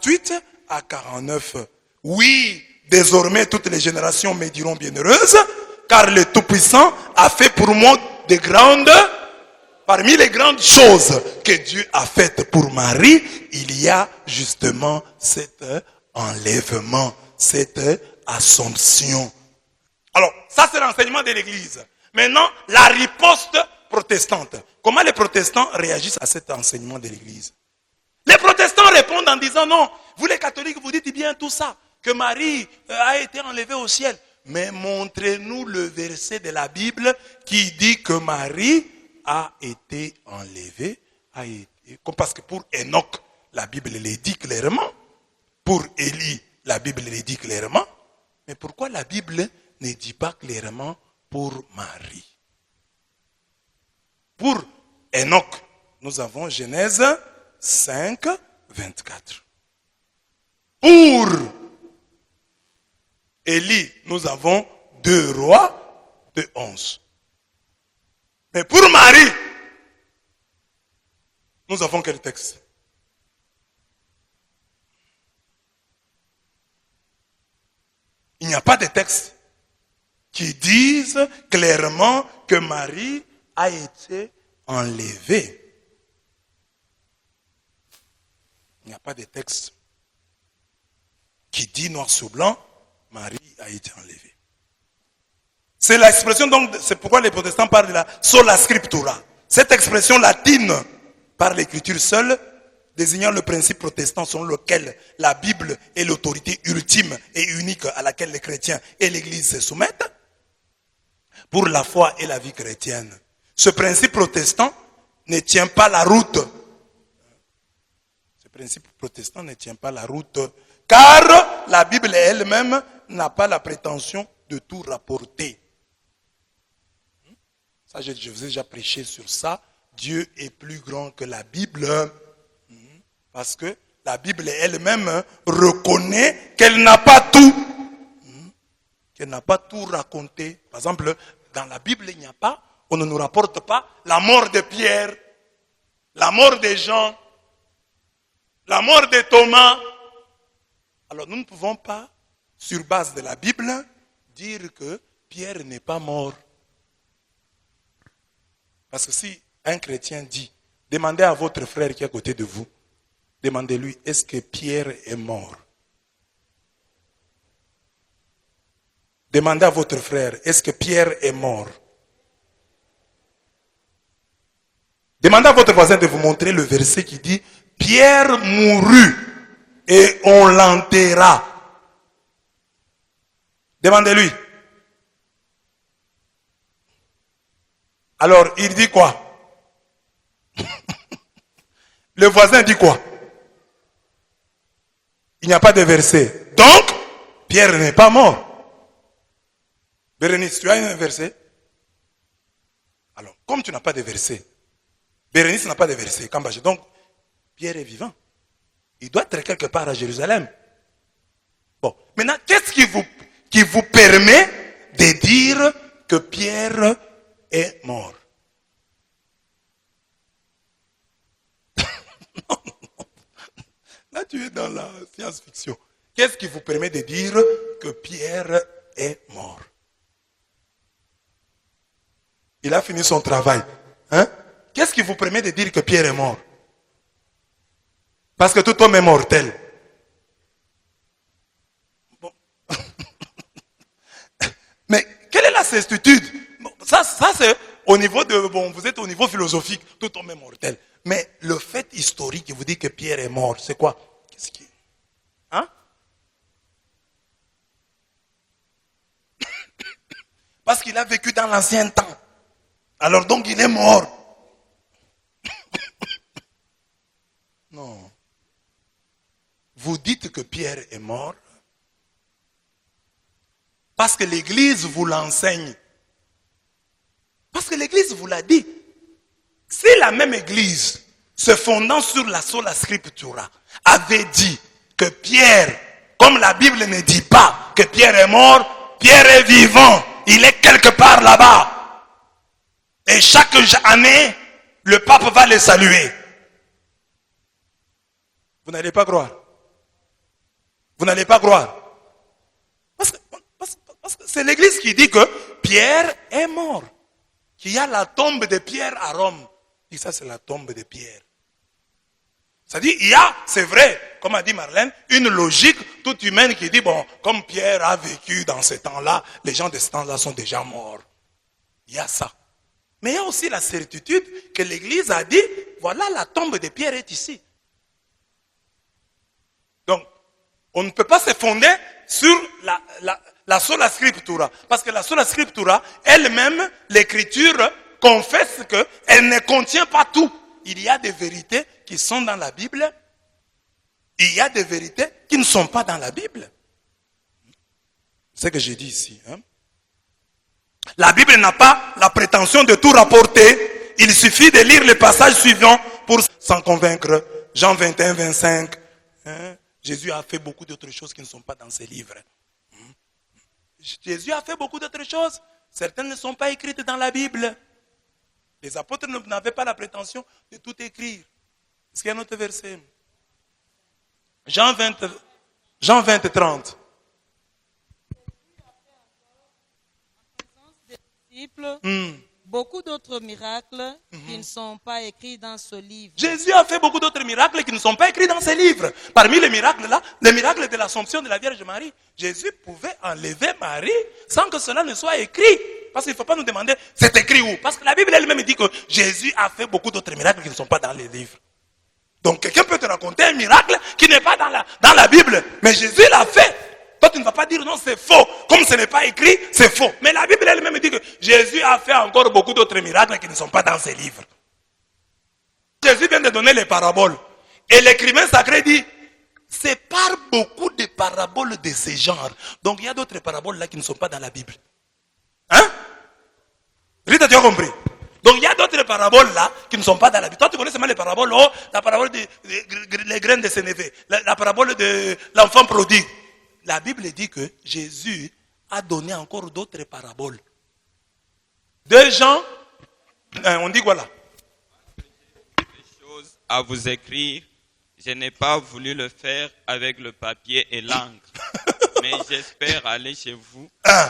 48 à 49. Oui, désormais toutes les générations me diront bienheureuse, car le Tout-Puissant a fait pour moi de grandes... Parmi les grandes choses que Dieu a faites pour Marie, il y a justement cet enlèvement, cette assomption. Alors, ça c'est l'enseignement de l'Église. Maintenant, la riposte protestante. Comment les protestants réagissent à cet enseignement de l'Église? Les protestants répondent en disant non, vous les catholiques vous dites bien tout ça, que Marie a été enlevée au ciel. Mais montrez-nous le verset de la Bible qui dit que Marie a été enlevé, parce que pour Enoch, la Bible le dit clairement, pour Élie, la Bible le dit clairement, mais pourquoi la Bible ne dit pas clairement pour Marie? Pour Enoch, nous avons Genèse 5, 24. Pour Élie, nous avons 2 Rois, 2, 11. Mais pour Marie, nous avons quel texte? Il n'y a pas de texte qui disent clairement que Marie a été enlevée. Il n'y a pas de texte qui dit noir sur blanc, Marie a été enlevée. C'est l'expression, donc, c'est pourquoi les protestants parlent de la sola scriptura. Cette expression latine, par l'écriture seule, désignant le principe protestant selon lequel la Bible est l'autorité ultime et unique à laquelle les chrétiens et l'Église se soumettent, pour la foi et la vie chrétienne. Ce principe protestant ne tient pas la route. Ce principe protestant ne tient pas la route, car la Bible elle-même n'a pas la prétention de tout rapporter. Ça, je vous ai déjà prêché sur ça. Dieu est plus grand que la Bible. Parce que la Bible elle-même reconnaît qu'elle n'a pas tout. Qu'elle n'a pas tout raconté. Par exemple, dans la Bible, il n'y a pas, on ne nous rapporte pas la mort de Pierre, la mort de Jean, la mort de Thomas. Alors nous ne pouvons pas, sur base de la Bible, dire que Pierre n'est pas mort. Parce que si un chrétien dit, demandez à votre frère qui est à côté de vous, demandez-lui, est-ce que Pierre est mort? Demandez à votre frère, est-ce que Pierre est mort? Demandez à votre voisin de vous montrer le verset qui dit, Pierre mourut et on l'enterra. Demandez-lui. Alors, il dit quoi? Le voisin dit quoi? Il n'y a pas de verset. Donc, Pierre n'est pas mort. Bérénice, tu as un verset? Alors, comme tu n'as pas de verset, Bérénice n'a pas de verset, Kambaché, donc, Pierre est vivant. Il doit être quelque part à Jérusalem. Bon, maintenant, qu'est-ce qui vous permet de dire que Pierre est mort? Non. Là, tu es dans la science-fiction. Qu'est-ce qui vous permet de dire que Pierre est mort? Il a fini son travail. Hein? Qu'est-ce qui vous permet de dire que Pierre est mort? Parce que tout homme est mortel. Bon. Mais quelle est la certitude? Bon, ça c'est au niveau de... Bon, vous êtes au niveau philosophique, tout homme est mortel. Mais le fait historique qui vous dit que Pierre est mort, c'est quoi? Qu'est-ce qui... Hein? Parce qu'il a vécu dans l'ancien temps. Alors donc il est mort. Non. Vous dites que Pierre est mort parce que l'Église vous l'enseigne. Parce que l'Église vous l'a dit. Si la même Église, se fondant sur la sola scriptura, avait dit que Pierre, comme la Bible ne dit pas que Pierre est mort, Pierre est vivant, il est quelque part là-bas. Et chaque année, le pape va le saluer. Vous n'allez pas croire. Vous n'allez pas croire. Parce que c'est l'église qui dit que Pierre est mort. Qu'il y a la tombe de Pierre à Rome. Et ça, c'est la tombe de Pierre. C'est-à-dire, il y a, c'est vrai, comme a dit Marlène, une logique toute humaine qui dit, bon, comme Pierre a vécu dans ce temps-là, les gens de ce temps-là sont déjà morts. Il y a ça. Mais il y a aussi la certitude que l'église a dit, voilà, la tombe de Pierre est ici. Donc, on ne peut pas se fonder sur la sola scriptura. Parce que la sola scriptura, elle-même, l'écriture confesse qu'elle ne contient pas tout. Il y a des vérités qui sont dans la Bible. Il y a des vérités qui ne sont pas dans la Bible. C'est ce que j'ai dit ici. Hein? La Bible n'a pas la prétention de tout rapporter. Il suffit de lire le passage suivant pour s'en convaincre. Jean 21, 25. Hein? Jésus a fait beaucoup d'autres choses qui ne sont pas dans ces livres. Jésus a fait beaucoup d'autres choses. Certaines ne sont pas écrites dans la Bible. Les apôtres n'avaient pas la prétention de tout écrire. Est-ce qu'il y a un autre verset? Jean 20, 30. Beaucoup d'autres miracles qui ne sont pas écrits dans ce livre. Jésus a fait beaucoup d'autres miracles qui ne sont pas écrits dans ces livres. Parmi les miracles là, le miracle de l'Assomption de la Vierge Marie. Jésus pouvait enlever Marie sans que cela ne soit écrit. Parce qu'il ne faut pas nous demander, c'est écrit où? Parce que la Bible elle-même dit que Jésus a fait beaucoup d'autres miracles qui ne sont pas dans les livres. Donc quelqu'un peut te raconter un miracle qui n'est pas dans la Bible. Mais Jésus l'a fait. Toi, tu ne vas pas dire non, c'est faux. Comme ce n'est pas écrit, c'est faux. Mais la Bible elle-même dit que Jésus a fait encore beaucoup d'autres miracles qui ne sont pas dans ces livres. Jésus vient de donner les paraboles. Et l'écrivain sacré dit, c'est par beaucoup de paraboles de ce genre. Donc il y a d'autres paraboles là qui ne sont pas dans la Bible. Hein? Rita, tu as compris? Donc il y a d'autres paraboles là qui ne sont pas dans la Bible. Toi, tu connais seulement les paraboles, la parabole des graines de Sénévé, la parabole de l'enfant prodigue. La Bible dit que Jésus a donné encore d'autres paraboles. 2 Jean, on dit quoi là? Des choses à vous écrire, je n'ai pas voulu le faire avec le papier et l'encre, mais j'espère aller chez vous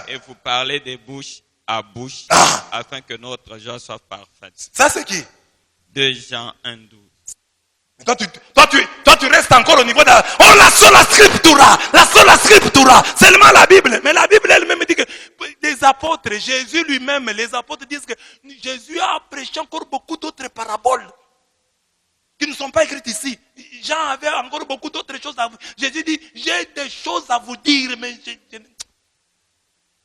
et vous parler de bouche à bouche afin que notre joie soit parfaite. Ça c'est qui? 2 Jean 1,12. Toi, tu restes encore au niveau de la sola scriptura, seulement la Bible. Mais la Bible elle-même dit que les apôtres, Jésus lui-même, les apôtres disent que Jésus a prêché encore beaucoup d'autres paraboles qui ne sont pas écrites ici. Jean avait encore beaucoup d'autres choses à vous. Jésus dit, j'ai des choses à vous dire, mais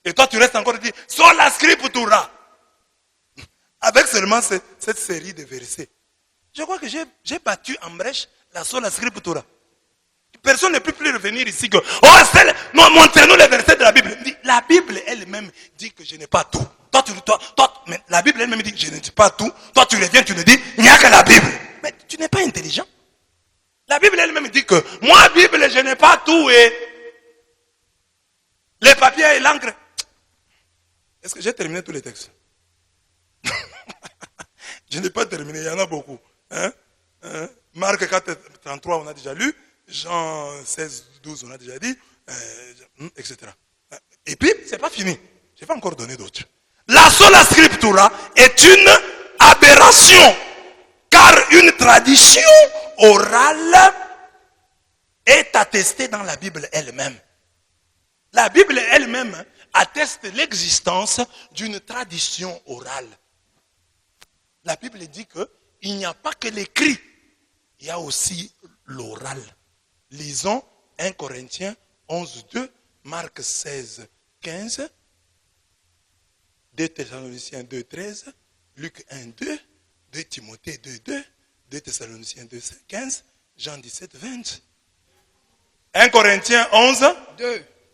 Et toi, tu restes encore à dire, sola scriptura. Avec seulement cette série de versets. Je crois que j'ai battu en brèche la sola scriptura. Personne ne peut plus revenir ici que, non, montrez-nous les versets de la Bible. La Bible elle-même dit que je n'ai pas tout. Mais la Bible elle-même dit que je n'ai pas tout. Toi, tu reviens, tu nous dis, il n'y a que la Bible. Mais tu n'es pas intelligent. La Bible elle-même dit que, moi, Bible, je n'ai pas tout et les papiers et l'encre. Est-ce que j'ai terminé tous les textes? Je n'ai pas terminé, il y en a beaucoup. Marc 4, 33, on a déjà lu. Jean 16, 12, on a déjà dit. Etc. Et puis, c'est pas fini. Je vais encore donner d'autres. La sola scriptura est une aberration. Car une tradition orale est attestée dans la Bible elle-même. La Bible elle-même atteste l'existence d'une tradition orale. La Bible dit qu'il n'y a pas que l'écrit, il y a aussi l'oral. Lisons 1 Corinthiens 11, 2, Marc 16, 15, 2 Thessaloniciens 2, 13, Luc 1, 2, 2 Timothée 2, 2, 2 Thessaloniciens 2, 15, Jean 17, 20. 1 Corinthiens 11,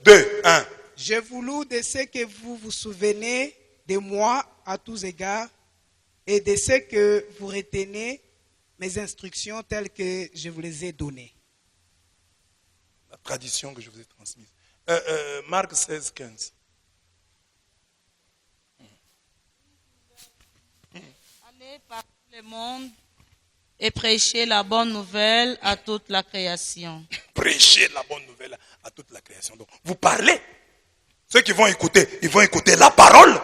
2, 1. Je vous loue de ce que vous vous souvenez de moi à tous égards et de ce que vous retenez mes instructions telles que je vous les ai données. La tradition que je vous ai transmise. Marc 16, 15. Allez par tout le monde et prêchez la bonne nouvelle à toute la création. Prêchez la bonne nouvelle à toute la création. Donc, vous parlez. Ceux qui vont écouter, ils vont écouter la parole.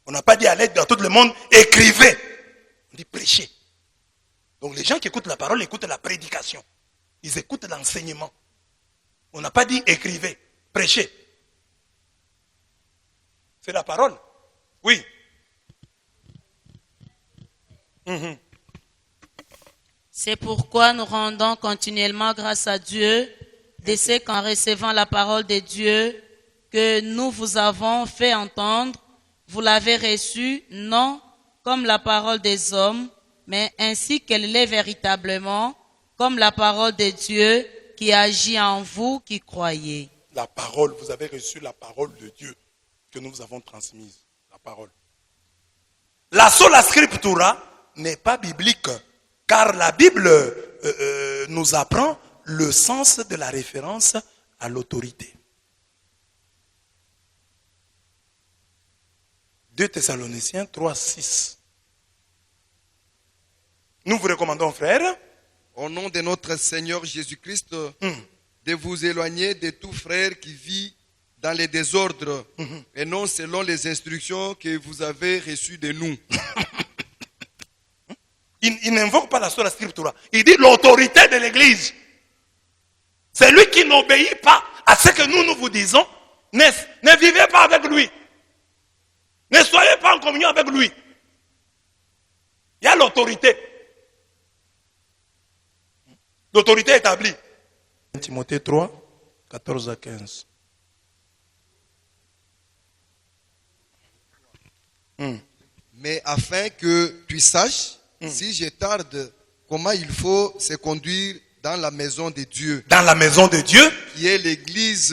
On n'a pas dit allez dans tout le monde, écrivez. On dit prêchez. Donc les gens qui écoutent la parole écoutent la prédication. Ils écoutent l'enseignement. On n'a pas dit écrivez, prêchez. C'est la parole. Oui. C'est pourquoi nous rendons continuellement grâce à Dieu de ce qu'en recevant la parole de Dieu que nous vous avons fait entendre, vous l'avez reçue non comme la parole des hommes, mais ainsi qu'elle est véritablement, comme la parole de Dieu qui agit en vous qui croyez. La parole, vous avez reçu la parole de Dieu que nous vous avons transmise. La parole. La sola scriptura n'est pas biblique, car la Bible nous apprend le sens de la référence à l'autorité. 2 Thessaloniciens 3, 6. Nous vous recommandons, frères, au nom de notre Seigneur Jésus-Christ, de vous éloigner de tout frère qui vit dans les désordres et non selon les instructions que vous avez reçues de nous. Il n'invoque pas la sola scriptura. Il dit l'autorité de l'Église. C'est lui qui n'obéit pas à ce que nous vous disons. Ne vivez pas avec lui. Ne soyez pas en communion avec lui. Il y a l'autorité. L'autorité établie. Timothée 3, 14 à 15. Mais afin que tu saches, si je tarde, comment il faut se conduire dans la maison de Dieu. Dans la maison de Dieu. Qui est l'église.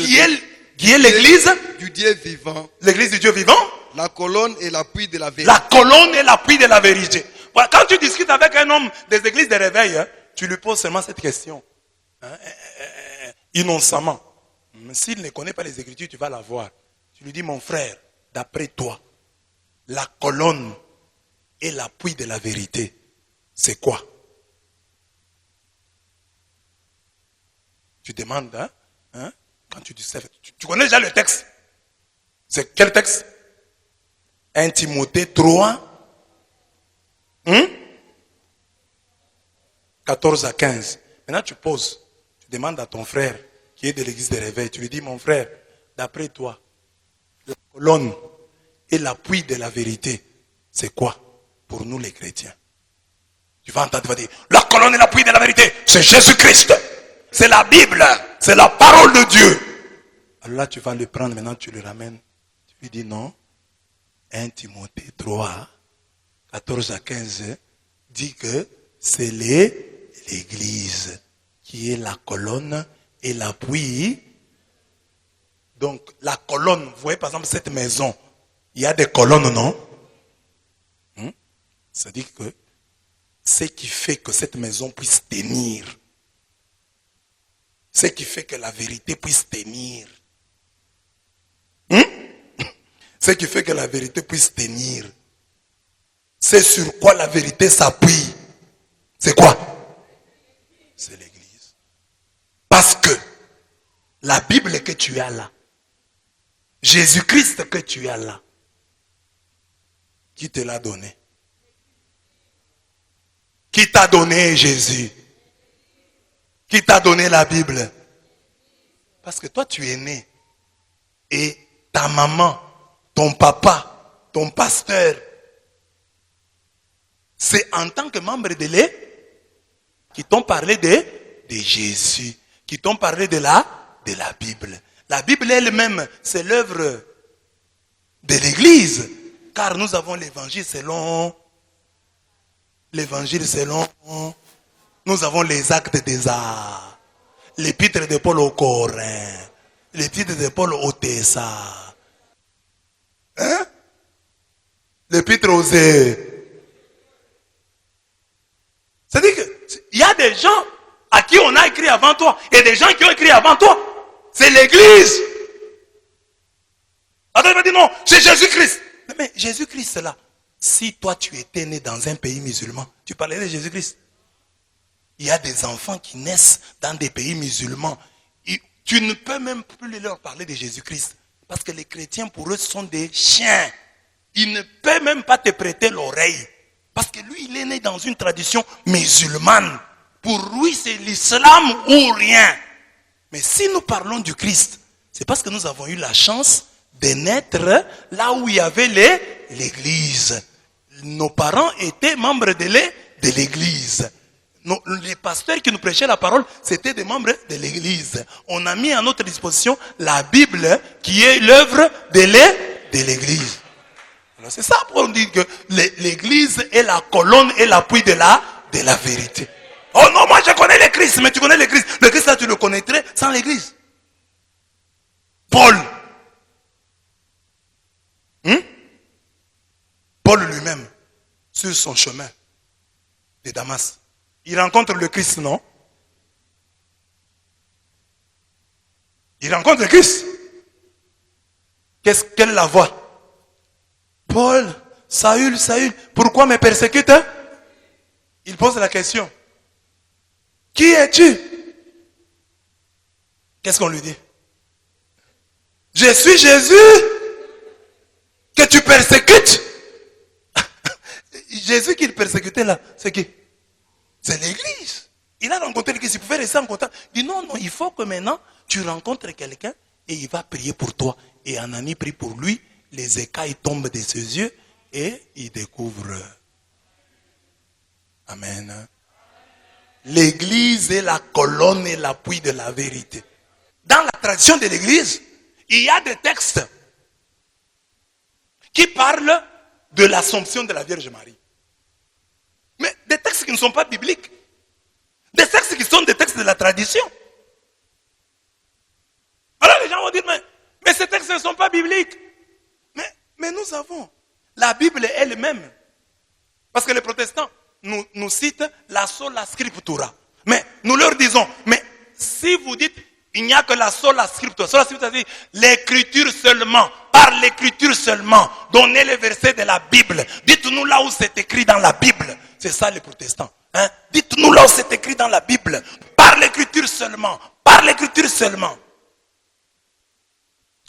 Qui est l'église du Dieu vivant. L'église du Dieu vivant. La colonne et l'appui de la vérité. La colonne et l'appui de la vérité. Voilà, quand tu discutes avec un homme des églises de réveil, tu lui poses seulement cette question. Innocemment. S'il ne connaît pas les Écritures, tu vas la voir. Tu lui dis, mon frère, d'après toi, la colonne et l'appui de la vérité, c'est quoi? Tu demandes, quand tu dis ça, tu connais déjà le texte. C'est quel texte? 1 Timothée 3, 14 à 15. Maintenant tu poses, tu demandes à ton frère qui est de l'église de réveil, tu lui dis, mon frère, d'après toi, la colonne et l'appui de la vérité, c'est quoi pour nous les chrétiens? Tu vas entendre, tu vas dire, la colonne et l'appui de la vérité, c'est Jésus-Christ. C'est la Bible, c'est la parole de Dieu. Alors là, tu vas le prendre, maintenant tu le ramènes. Tu lui dis non. 1 Timothée 3, 14 à 15 dit que c'est l'église qui est la colonne et l'appui. Donc la colonne, vous voyez par exemple cette maison, il y a des colonnes, non? Ça dit que ce qui fait que cette maison puisse tenir, ce qui fait que la vérité puisse tenir, ce qui fait que la vérité puisse tenir, c'est sur quoi la vérité s'appuie. C'est quoi? C'est l'église. Parce que la Bible que tu as là, Jésus-Christ que tu as là, qui te l'a donné? Qui t'a donné Jésus? Qui t'a donné la Bible? Parce que toi tu es né et ta maman, ton papa, ton pasteur, c'est en tant que membre de l'Église qui t'ont parlé de Jésus, qui t'ont parlé de la Bible. La Bible elle-même, c'est l'œuvre de l'Église, car nous avons l'évangile selon, nous avons les actes des arts, l'épître de Paul aux Corinthiens, l'épître de Paul aux Thessalonicien. L'épître aux C'est-à-dire qu'il y a des gens à qui on a écrit avant toi et des gens qui ont écrit avant toi. C'est l'église. Attends, il va dire non, c'est Jésus-Christ. Mais Jésus-Christ là, si toi tu étais né dans un pays musulman, tu parlerais de Jésus-Christ. Il y a des enfants qui naissent dans des pays musulmans. Tu ne peux même plus leur parler de Jésus-Christ. Parce que les chrétiens, pour eux, sont des chiens. Il ne peut même pas te prêter l'oreille. Parce que lui, il est né dans une tradition musulmane. Pour lui, c'est l'islam ou rien. Mais si nous parlons du Christ, c'est parce que nous avons eu la chance de naître là où il y avait l'église. Nos parents étaient membres de l'église. Les pasteurs qui nous prêchaient la parole, c'était des membres de l'église. On a mis à notre disposition la Bible qui est l'œuvre de l'église. Alors c'est ça pour dire que l'église est la colonne et l'appui de la vérité. Oh non, moi je connais le Christ, mais tu connais le Christ. Le Christ là, tu le connaîtrais sans l'église. Paul. Paul lui-même, sur son chemin de Damas, il rencontre le Christ, non? Il rencontre le Christ. Quelle est la voix? Paul, Saül, Saül, pourquoi me persécutes? Il pose la question. Qui es-tu? Qu'est-ce qu'on lui dit? Je suis Jésus que tu persécutes. Jésus qu'il persécutait là, c'est qui? C'est l'église. Il a rencontré l'église, il pouvait rester en contact. Il dit non, il faut que maintenant tu rencontres quelqu'un et il va prier pour toi. Et Anani prie pour lui, les écailles tombent de ses yeux et il découvre. Amen. L'église est la colonne et l'appui de la vérité. Dans la tradition de l'église, il y a des textes qui parlent de l'Assomption de la Vierge Marie. Mais des textes qui ne sont pas bibliques. Des textes qui sont des textes de la tradition. Alors les gens vont dire, mais ces textes ne sont pas bibliques. Mais nous avons la Bible elle-même. Parce que les protestants nous citent la sola scriptura. Mais nous leur disons, mais si vous dites, il n'y a que la sola scriptura. Sola scriptura, c'est l'écriture seulement. Par l'écriture seulement. Donnez les versets de la Bible. Dites-nous là où c'est écrit dans la Bible. C'est ça les protestants. Dites-nous là où c'est écrit dans la Bible. Par l'écriture seulement. Par l'écriture seulement.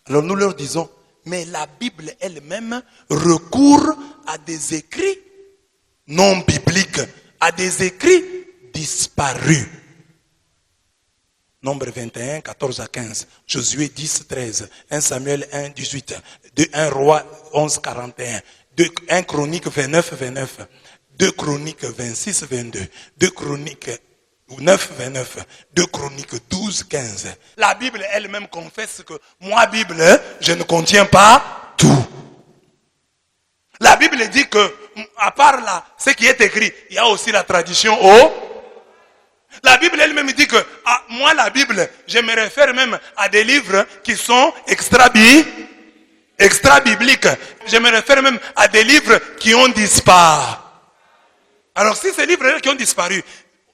Alors nous leur disons, mais la Bible elle-même recourt à des écrits non bibliques, à des écrits disparus. Nombre 21, 14 à 15, Josué 10, 13, 1 Samuel 1, 18, 1 Roi 11, 41, 1 Chronique 29, 29, 2 Chroniques 26, 22, 2 Chroniques 9, 29, 2 Chroniques 12, 15. La Bible elle-même confesse que moi, Bible, je ne contiens pas tout. La Bible dit que, à part là, ce qui est écrit, il y a aussi la tradition La Bible elle-même dit que, moi la Bible, je me réfère même à des livres qui sont extra-bibliques. Je me réfère même à des livres qui ont disparu. Alors si ces livres qui ont disparu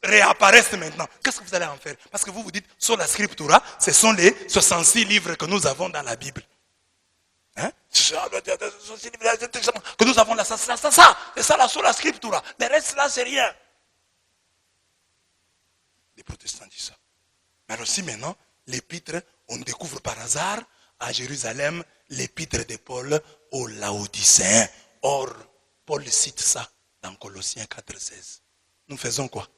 réapparaissent maintenant, qu'est-ce que vous allez en faire? Parce que vous vous dites, sur la scriptura, ce sont les 66 livres que nous avons dans la Bible. Que nous avons là, ça, c'est ça la sola scriptura. Le reste là, c'est rien. Les protestants disent ça. Mais aussi maintenant, l'épître, on découvre par hasard à Jérusalem l'épître de Paul aux Laodicéens. Or, Paul cite ça dans Colossiens 4,16. Nous faisons quoi?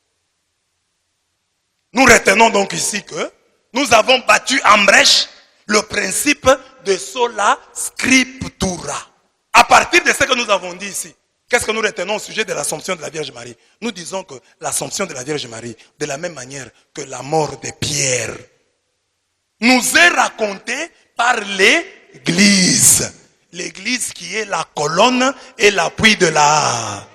Nous retenons donc ici que nous avons battu en brèche le principe de sola scriptura. À partir de ce que nous avons dit ici, qu'est-ce que nous retenons au sujet de l'Assomption de la Vierge Marie? Nous disons que l'Assomption de la Vierge Marie, de la même manière que la mort de Pierre, nous est racontée par l'Église. L'Église qui est la colonne et l'appui de la...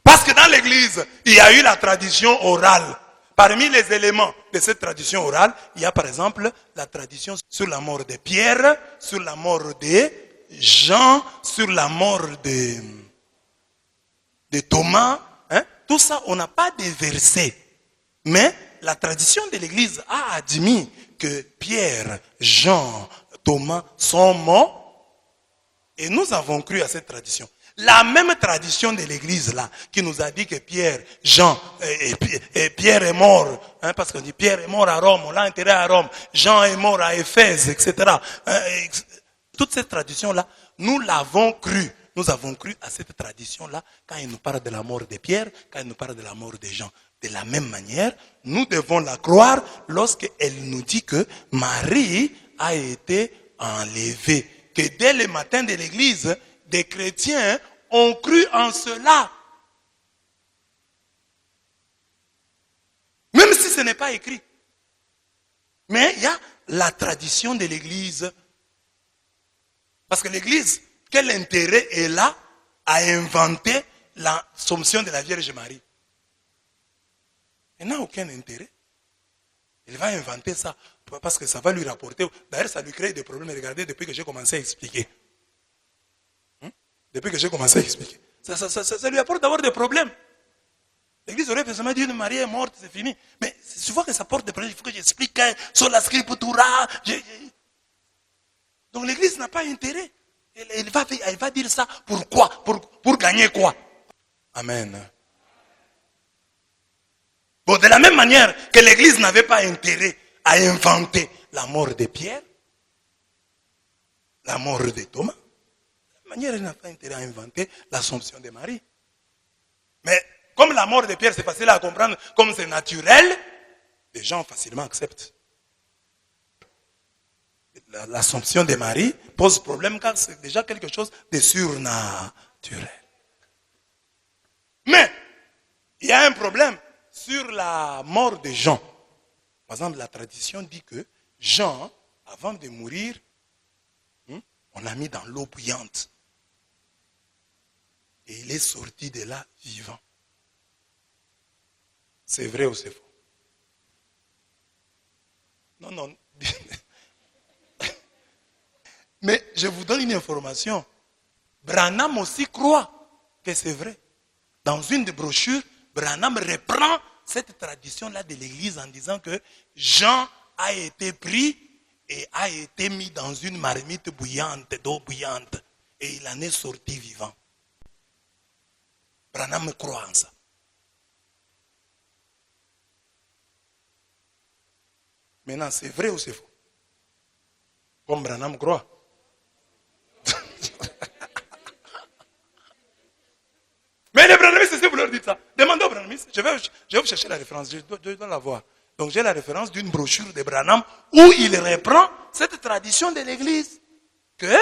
Parce que dans l'Église, il y a eu la tradition orale. Parmi les éléments de cette tradition orale, il y a par exemple la tradition sur la mort de Pierre, sur la mort de Jean, sur la mort de Thomas. Tout ça, on n'a pas de versets. Mais la tradition de l'Église a admis que Pierre, Jean, Thomas sont morts. Et nous avons cru à cette tradition. La même tradition de l'église là, qui nous a dit que Pierre, Jean, et Pierre est mort, hein, parce qu'on dit Pierre est mort à Rome, on l'a enterré à Rome, Jean est mort à Éphèse, etc. Toute cette tradition là, nous l'avons cru. Nous avons cru à cette tradition-là quand il nous parle de la mort de Pierre, quand il nous parle de la mort de Jean. De la même manière, nous devons la croire lorsqu'elle nous dit que Marie a été enlevée. Que dès le matin de l'église, des chrétiens ont cru en cela. Même si ce n'est pas écrit. Mais il y a la tradition de l'église. Parce que l'église, quel intérêt est là à inventer l'Assomption de la Vierge Marie? Elle n'a aucun intérêt. Elle va inventer ça parce que ça va lui rapporter. D'ailleurs, ça lui crée des problèmes. Regardez, depuis que j'ai commencé à expliquer. Depuis que j'ai commencé à expliquer. Ça lui apporte d'avoir des problèmes. L'église aurait besoin de dire que Marie est morte, c'est fini. Mais tu vois que ça porte des problèmes. Il faut que j'explique sur la scriptura. Donc l'église n'a pas intérêt. Elle va dire ça pourquoi? Pour gagner quoi? Amen. Bon, de la même manière que l'église n'avait pas intérêt à inventer la mort de Pierre, la mort de Thomas, de la même manière, elle n'a pas intérêt à inventer l'Assomption de Marie. Mais comme la mort de Pierre, c'est facile à comprendre, comme c'est naturel, les gens facilement acceptent. L'Assomption de Marie pose problème car c'est déjà quelque chose de surnaturel. Mais, il y a un problème sur la mort de Jean. Par exemple, la tradition dit que Jean, avant de mourir, on l'a mis dans l'eau bouillante. Et il est sorti de là vivant. C'est vrai ou c'est faux? Non. Mais je vous donne une information. Branham aussi croit que c'est vrai. Dans une des brochures, Branham reprend cette tradition-là de l'église en disant que Jean a été pris et a été mis dans une marmite bouillante, d'eau bouillante. Et il en est sorti vivant. Branham croit en ça. Maintenant, c'est vrai ou c'est faux? Comme Branham croit. Mais les brahmanistes, c'est ce que vous leur dites ça. Demandez aux brahmanistes. Je vais vous chercher la référence. Je dois la voir. Donc j'ai la référence d'une brochure de Branham où il reprend cette tradition de l'église. Que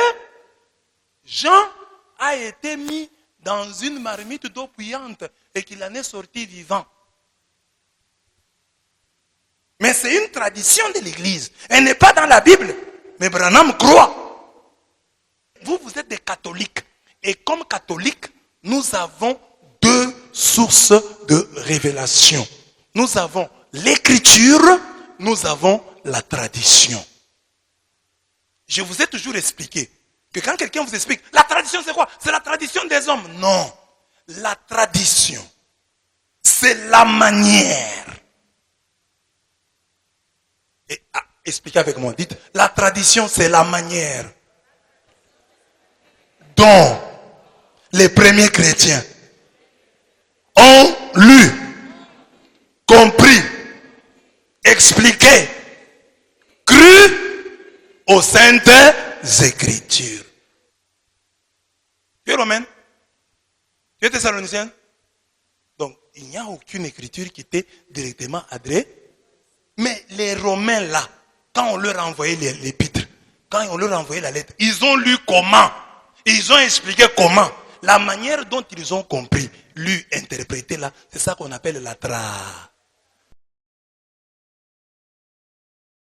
Jean a été mis dans une marmite d'eau bouillante et qu'il en est sorti vivant. Mais c'est une tradition de l'église. Elle n'est pas dans la Bible. Mais Branham croit. Vous êtes des catholiques. Et comme catholiques, nous avons deux sources de révélation. Nous avons l'écriture, nous avons la tradition. Je vous ai toujours expliqué que quand quelqu'un vous explique, la tradition c'est quoi? C'est la tradition des hommes. Non. La tradition, c'est la manière. Et, expliquez avec moi, dites, la tradition c'est la manière dont les premiers chrétiens ont lu, compris, expliqué, cru aux saintes écritures. Tu es romaine? Tu es thessalonicienne? Donc, il n'y a aucune écriture qui était directement adressée. Mais les Romains là, quand on leur a envoyé l'épître, quand on leur a envoyé la lettre, ils ont lu comment? Ils ont expliqué comment? La manière dont ils ont compris, lu, interprété là, c'est ça qu'on appelle la tradition.